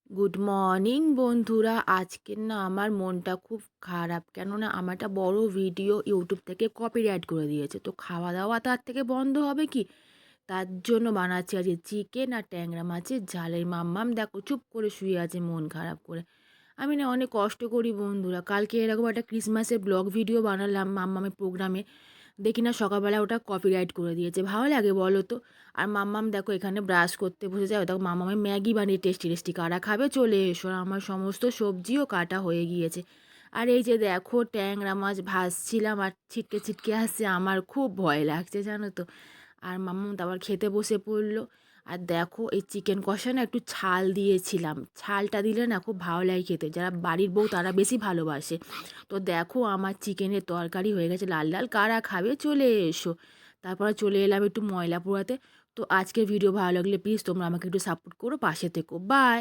Good morning বন্ধুরা। আজকের না আমার মনটা খুব খারাপ, কেননা আমার একটা বড় ভিডিও ইউটিউব থেকে কপিরাইট করে দিয়েছে। তো খাওয়া দাওয়া তার থেকে বন্ধ হবে কি, তার জন্য বানাচ্ছি আজকে চিকেন আর ট্যাংরা মাছের ঝালের। মাম্মাম দেখো চুপ করে শুয়ে আছে মন খারাপ করে। আমি না অনেক কষ্ট করি বন্ধুরা। কালকে এরকম একটা ক্রিসমাসের ব্লগ ভিডিও বানালাম মাম্মামের প্রোগ্রামে, দেখি না সকালবেলা ওটা কপিরাইট করে দিয়েছে। ভালো লাগে বলো তো? আর মাম্মাম দেখো এখানে ব্রাশ করতে বসে যায়, দেখো মাম্মামের ম্যাগি বানিয়ে টেস্টি টেস্টি, কারা খাবে চলে এসো। আর আমার সমস্ত সবজিও কাটা হয়ে গিয়েছে। আর এই যে দেখো ট্যাংরা মাছ ভাজছিলাম আর ছিটকে ছিটকে আসছে, আমার খুব ভয় লাগছে জানো তো। আর মাম্মাম তো আবার খেতে বসে পড়লো। আর দেখো এই চিকেন কষা না একটু ছাল দিয়েছিলাম, ছালটা দিলে না খুব ভালো লাগে খেতে, যারা বাড়ির বউ তারা বেশি ভালোবাসে। তো দেখো আমার চিকেনের তরকারি হয়ে গেছে লাল লাল, কারা খাবে চলে এসো। তারপরে চলে এলাম একটু ময়লা পোড়াতে। তো আজকের ভিডিও ভালো লাগলে প্লিজ তোমরা আমাকে একটু সাপোর্ট করো, পাশে থেকো। বাই।